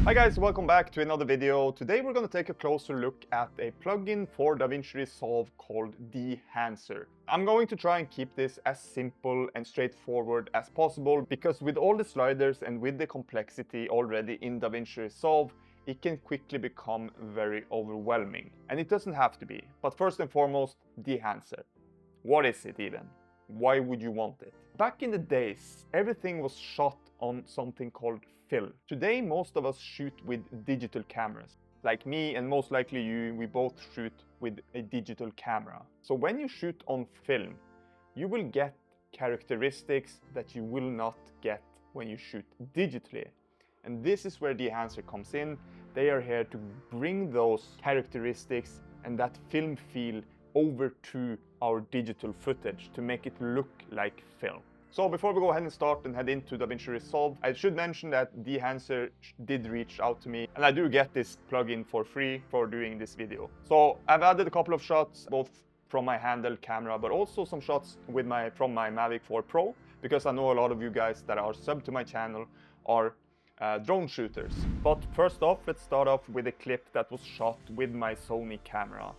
Hi guys, welcome back to another video. Today we're going to take a closer look at a plugin for DaVinci Resolve called Dehancer. I'm going to try and keep this as simple and straightforward as possible because with all the sliders and with the complexity already in DaVinci Resolve, it can quickly become very overwhelming. And it doesn't have to be. But first and foremost, Dehancer. What is it even? Why would you want it? Back in the days, everything was shot on something called film. Today, most of us shoot with digital cameras. Like me and most likely you, we both shoot with a digital camera. So when you shoot on film, you will get characteristics that you will not get when you shoot digitally. And this is where Dehancer comes in. They are here to bring those characteristics and that film feel over to our digital footage to make it look like film. So before we go ahead and start and head into DaVinci Resolve, I should mention that Dehancer did reach out to me and I do get this plugin for free for doing this video. So I've added a couple of shots both from my handheld camera but also some shots with from my Mavic 4 Pro because I know a lot of you guys that are sub to my channel are drone shooters. But first off, let's start off with a clip that was shot with my Sony camera.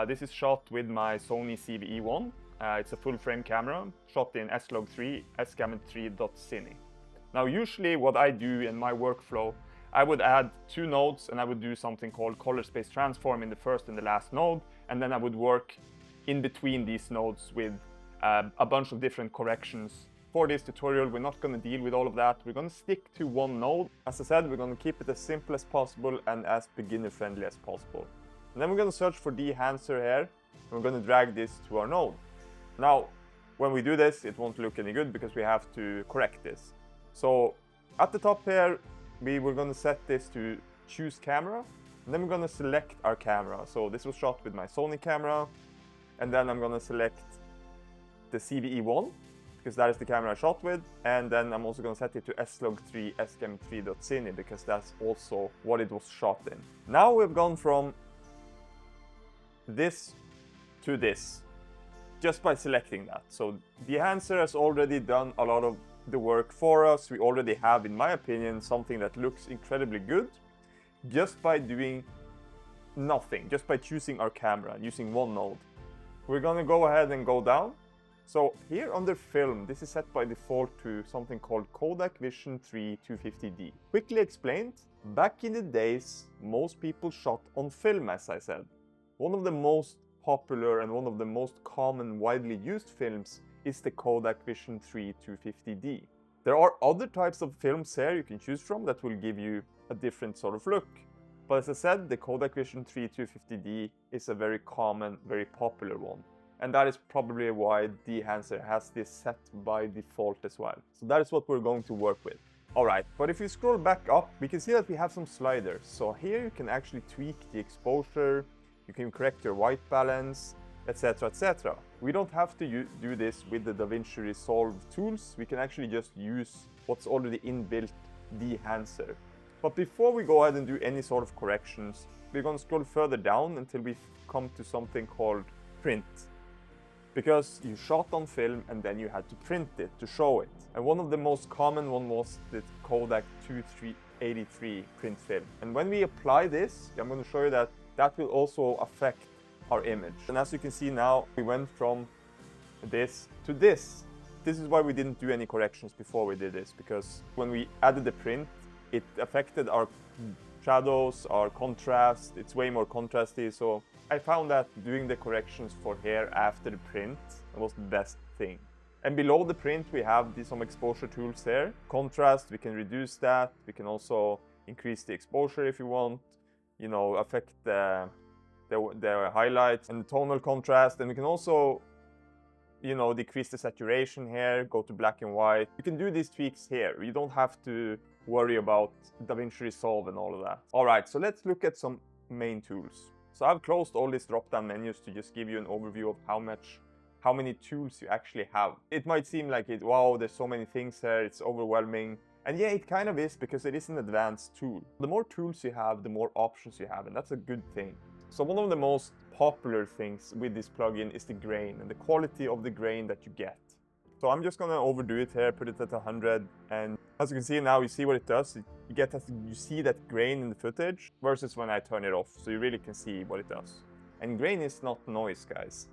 This is shot with my Sony CVE1. It's a full frame camera, shot in S-Log3, S-Gamut3.cine. Now usually what I do in my workflow, I would add two nodes and I would do something called color space transform in the first and the last node, and then I would work in between these nodes with a bunch of different corrections. For this tutorial, we're not going to deal with all of that. We're going to stick to one node. As I said, we're going to keep it as simple as possible and as beginner friendly as possible. And then we're going to search for Dehancer here, and we're going to drag this to our node. Now, when we do this, it won't look any good because we have to correct this. So at the top here, we're going to set this to choose camera, and then we're going to select our camera. So this was shot with my Sony camera, and then I'm going to select the CVE1 because that is the camera I shot with, and then I'm also going to set it to S-Log3, S-Gamut3.cine because that's also what it was shot in. Now we've gone from this to this just by selecting that. So Dehancer has already done a lot of the work for us. We already have, in my opinion, something that looks incredibly good just by doing nothing, just by choosing our camera and using one node. We're gonna go ahead and go down. So here under film, this is set by default to something called Kodak Vision 3 250D. Quickly explained, back in the days, most people shot on film, as I said. One of the most popular and one of the most common widely used films is the Kodak Vision 3 250D. There are other types of films here you can choose from that will give you a different sort of look. But as I said, the Kodak Vision 3 250D is a very common, very popular one. And that is probably why Dehancer has this set by default as well. So that is what we're going to work with. Alright, but if you scroll back up, we can see that we have some sliders. So here you can actually tweak the exposure, you can correct your white balance, etc, etc. We don't have to do this with the DaVinci Resolve tools. We can actually just use what's already inbuilt Dehancer. But before we go ahead and do any sort of corrections, we're going to scroll further down until we come to something called print. Because you shot on film and then you had to print it to show it. And one of the most common one was the Kodak 2383 print film. And when we apply this, I'm going to show you that will also affect our image. And as you can see now, we went from this to this. This is why we didn't do any corrections before we did this, because when we added the print, it affected our shadows, our contrast. It's way more contrasty. So I found that doing the corrections for here after the print was the best thing. And below the print, we have some exposure tools here. Contrast, we can reduce that. We can also increase the exposure if you want. You know, affect the highlights and the tonal contrast. And we can also, you know, decrease the saturation here, go to black and white. You can do these tweaks here. You don't have to worry about DaVinci Resolve and all of that. All right, so let's look at some main tools. So I've closed all these drop-down menus to just give you an overview of how many tools you actually have. It might seem like wow, there's so many things here, it's overwhelming. And yeah, it kind of is because it is an advanced tool. The more tools you have, the more options you have, and that's a good thing. So one of the most popular things with this plugin is the grain and the quality of the grain that you get. So I'm just gonna overdo it here, put it at 100, and As you can see now, you see what it does. You see that grain in the footage versus when I turn it off. So you really can see what it does. And grain is not noise, guys.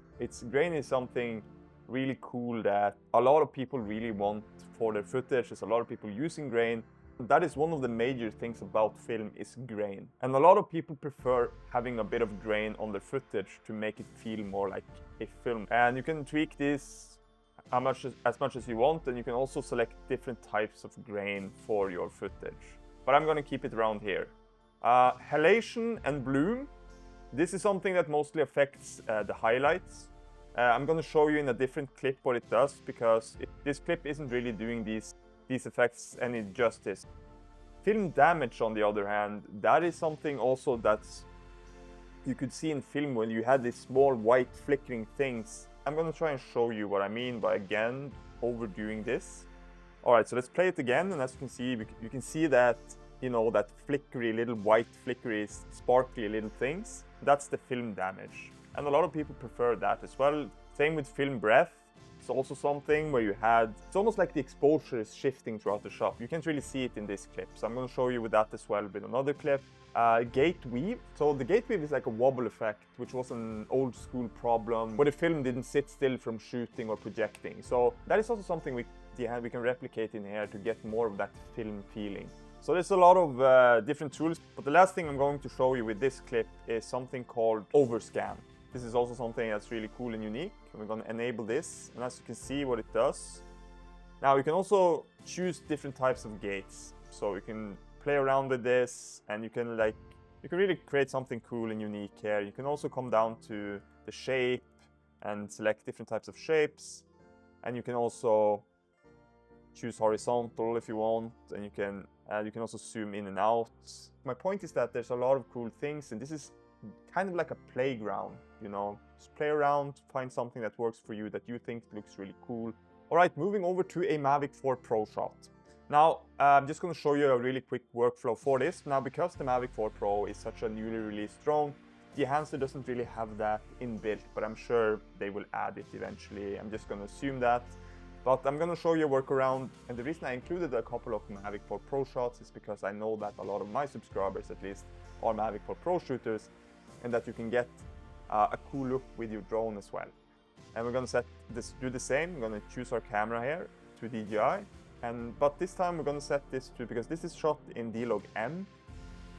Grain is something really cool that a lot of people really want for their footage. There's a lot of people using grain. That is one of the major things about film is grain. And a lot of people prefer having a bit of grain on their footage to make it feel more like a film. And you can tweak this as much as you want, and you can also select different types of grain for your footage. But I'm gonna keep it around here. Halation and bloom. This is something that mostly affects the highlights. I'm gonna show you in a different clip what it does, because this clip isn't really doing these effects any justice. Film damage, on the other hand, that is something also that's you could see in film when you had these small white flickering things. I'm gonna try and show you what I mean by, again, overdoing this. Alright, so let's play it again, and as you can see, you can see that, you know, that flickery, little white flickery, sparkly little things. That's the film damage. And a lot of people prefer that as well. Same with film breath. It's also something where it's almost like the exposure is shifting throughout the shot. You can't really see it in this clip, so I'm going to show you with that as well with another clip. Gate weave. So the gate weave is like a wobble effect, which was an old school problem where the film didn't sit still from shooting or projecting. So that is also something we can replicate in here to get more of that film feeling. So there's a lot of different tools, but the last thing I'm going to show you with this clip is something called overscan. This is also something that's really cool and unique. We're going to enable this, and as you can see what it does. Now you can also choose different types of gates. So you can play around with this, and you can really create something cool and unique here. You can also come down to the shape and select different types of shapes, and you can also choose horizontal if you want, and you can also zoom in and out. My point is that there's a lot of cool things, and this is kind of like a playground, you know. Just play around, find something that works for you, that you think looks really cool. Alright, moving over to a Mavic 4 Pro shot. Now, I'm just going to show you a really quick workflow for this. Now, because the Mavic 4 Pro is such a newly released drone, Dehancer doesn't really have that inbuilt, but I'm sure they will add it eventually. I'm just going to assume that. But I'm going to show you a workaround, and the reason I included a couple of Mavic 4 Pro shots is because I know that a lot of my subscribers, at least, are Mavic 4 Pro shooters, and that you can get a cool look with your drone as well. And we're going to do the same. We're going to choose our camera here to DJI, but this time we're going to set this to, because this is shot in D-Log M.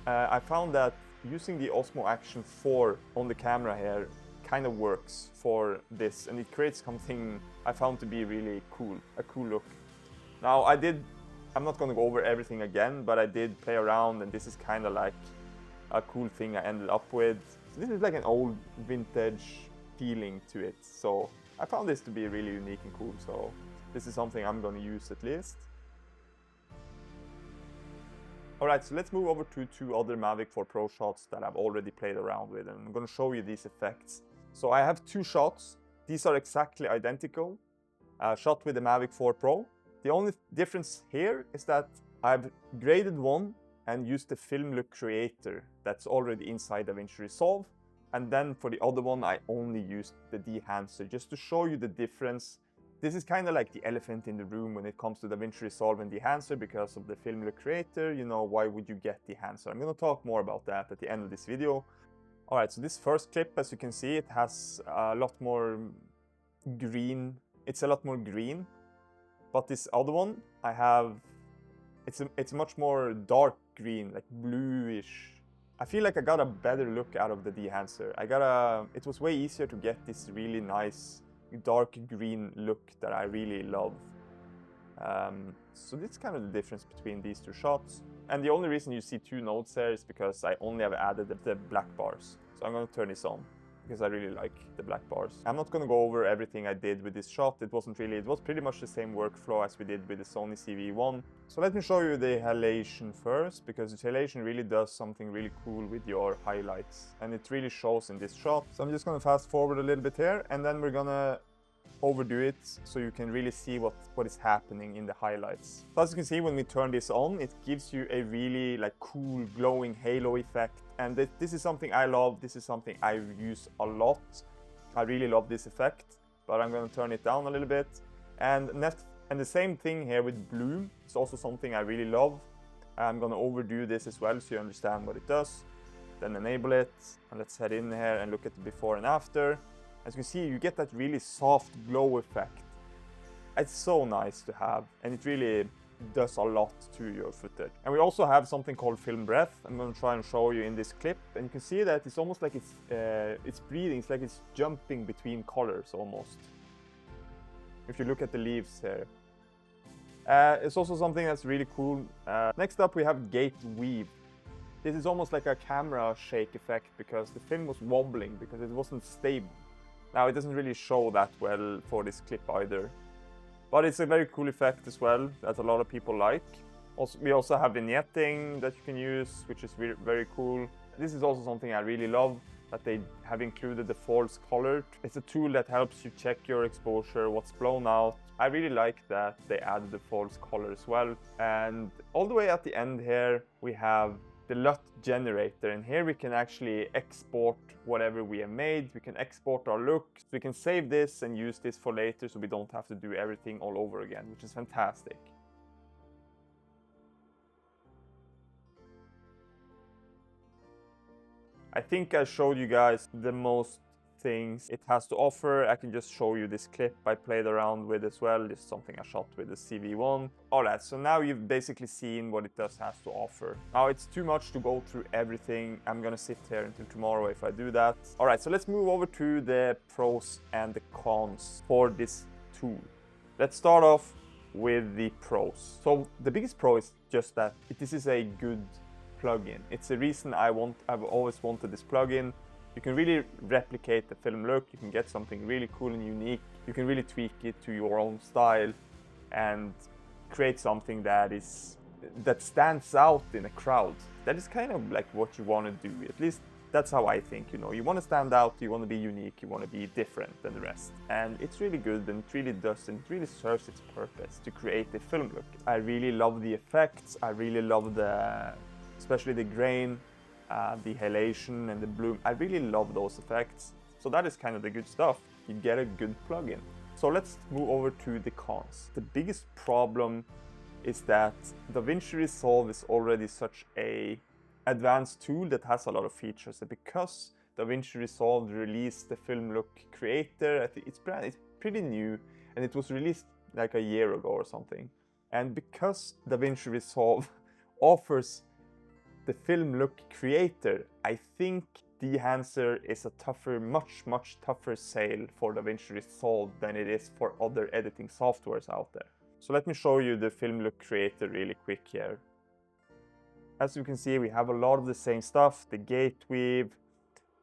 I found that using the Osmo Action 4 on the camera here kind of works for this, and it creates something I found to be really cool, a cool look. Now I'm not going to go over everything again, but I did play around, and this is kind of like a cool thing I ended up with. So this is like an old vintage feeling to it, so I found this to be really unique and cool, so this is something I'm going to use at least. Alright, so let's move over to two other Mavic 4 Pro shots that I've already played around with, and I'm going to show you these effects. So I have two shots. These are exactly identical, shot with the Mavic 4 Pro. The only difference here is that I've graded one and used the film look creator that's already inside DaVinci Resolve. And then for the other one, I only used the Dehancer, just to show you the difference. This is kind of like the elephant in the room when it comes to DaVinci Resolve and Dehancer because of the film look creator. You know, why would you get Dehancer? I'm going to talk more about that at the end of this video. Alright, so this first clip, as you can see, it has a lot more green. It's a lot more green. But this other one, it's much more dark green, like bluish. I feel like I got a better look out of the Dehancer. It was way easier to get this really nice dark green look that I really love. So that's kind of the difference between these two shots. And the only reason you see two nodes there is because I only have added the black bars. So I'm going to turn this on because I really like the black bars. I'm not going to go over everything I did with this shot. It was pretty much the same workflow as we did with the Sony CV1. So let me show you the halation first, because the halation really does something really cool with your highlights, and it really shows in this shot. So I'm just going to fast forward a little bit here, and then we're going to overdo it so you can really see what is happening in the highlights. So as you can see, when we turn this on, it gives you a really cool glowing halo effect, and this is something I love. This is something I use a lot. I really love this effect, but I'm going to turn it down a little bit. And And the same thing here with bloom. It's also something I really love. I'm gonna overdo this as well so you understand what it does. Then enable it, and let's head in here and look at the before and after. As you can see, you get that really soft glow effect. It's so nice to have, and it really does a lot to your footage. And we also have something called film breath. I'm going to try and show you in this clip, and you can see that it's almost like it's breathing. It's like it's jumping between colors almost. If you look at the leaves here. It's also something that's really cool. Next up we have gate weave. This is almost like a camera shake effect because the film was wobbling because it wasn't stable. Now it doesn't really show that well for this clip either. But it's a very cool effect as well that a lot of people like. We also have vignetting that you can use, which is very cool. This is also something I really love, that they have included the false color. It's a tool that helps you check your exposure, what's blown out. I really like that they added the false color as well. And all the way at the end here, we have the LUT generator, and here we can actually export whatever we have made. We can export our look. We can save this and use this for later so we don't have to do everything all over again, which is fantastic. I think I showed you guys the most things it has to offer. I can just show you this clip I played around with as well. This is something I shot with the CV1. Alright, so now you've basically seen what it has to offer. Now it's too much to go through everything. I'm gonna sit here until tomorrow if I do that. Alright, so let's move over to the pros and the cons for this tool. Let's start off with the pros. So the biggest pro is just that this is a good plugin. It's the reason I've always wanted this plugin. You can really replicate the film look. You can get something really cool and unique. You can really tweak it to your own style and create something that stands out in a crowd. That is kind of like what you want to do. At least that's how I think, you know. You want to stand out, you want to be unique, you want to be different than the rest. And it's really good, and it really does, and it really serves its purpose to create a film look. I really love the effects. I really love especially the grain, the halation and the bloom. I really love those effects. So that is kind of the good stuff. You get a good plugin. So let's move over to the cons. The biggest problem is that DaVinci Resolve is already such a advanced tool that has a lot of features. And because DaVinci Resolve released the Film Look Creator, I think it's pretty new, and it was released like a year ago or something. And because DaVinci Resolve offers the Film Look Creator, I think Dehancer is a much tougher sale for DaVinci Resolve than it is for other editing softwares out there. So let me show you the Film Look Creator really quick here. As you can see, we have a lot of the same stuff: the gate weave,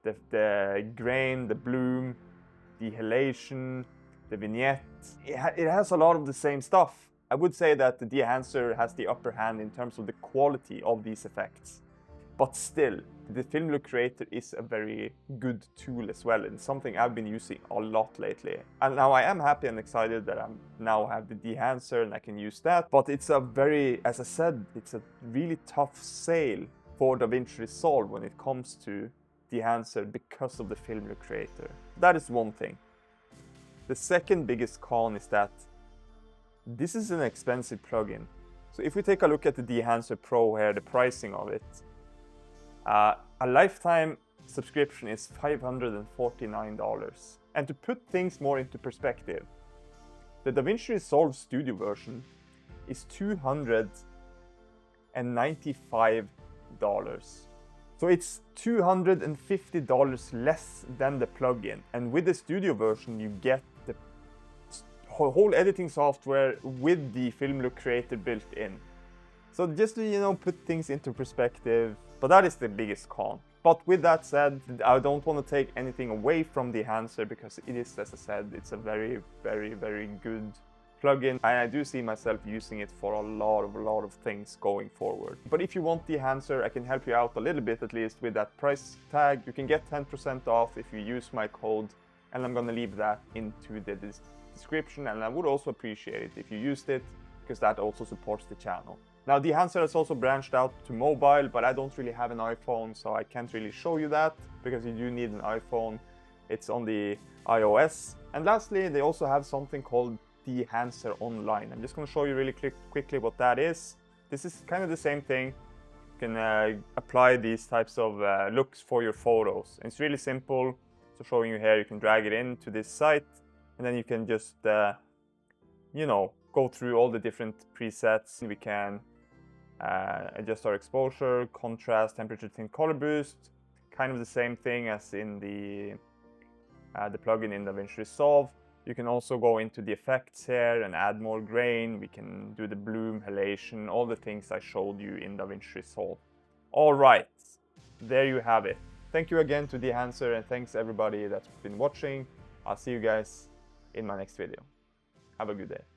the grain, the bloom, the halation, the vignette. It has a lot of the same stuff. I would say that the Dehancer has the upper hand in terms of the quality of these effects. But still, the Film Look Creator is a very good tool as well, and something I've been using a lot lately. And now I am happy and excited that I now have the Dehancer and I can use that. But it's as I said, it's a really tough sale for DaVinci Resolve when it comes to Dehancer because of the Film Look Creator. That is one thing. The second biggest con is that this is an expensive plugin. So if we take a look at the Dehancer Pro here, the pricing of it, a lifetime subscription is $549. And to put things more into perspective, the DaVinci Resolve Studio version is $295. So it's $250 less than the plugin. And with the Studio version, you get the whole editing software with the Film Look Creator built in. So just to, you know, put things into perspective, but that is the biggest con. But with that said, I don't want to take anything away from the Dehancer because it is, as I said, it's a very good plugin. And I do see myself using it for a lot of things going forward. But if you want the Dehancer, I can help you out a little bit, at least with that price tag. You can get 10% off if you use my code, and I'm gonna leave that into the description. And I would also appreciate it if you used it, because that also supports the channel. Now, Dehancer has also branched out to mobile, but I don't really have an iPhone, so I can't really show you that, because you do need an iPhone. It's on the iOS. And lastly, they also have something called Dehancer Online. I'm just going to show you really quickly what that is. This is kind of the same thing. You can apply these types of looks for your photos. It's really simple. So showing you here, you can drag it into this site, and then you can just, you know, go through all the different presets. We can adjust our exposure, contrast, temperature, tint, color boost. Kind of the same thing as in the plugin in DaVinci Resolve. You can also go into the effects here and add more grain. We can do the bloom, halation, all the things I showed you in DaVinci Resolve. All right, there you have it. Thank you again to Dehancer, and thanks everybody that's been watching. I'll see you guys in my next video. Have a good day.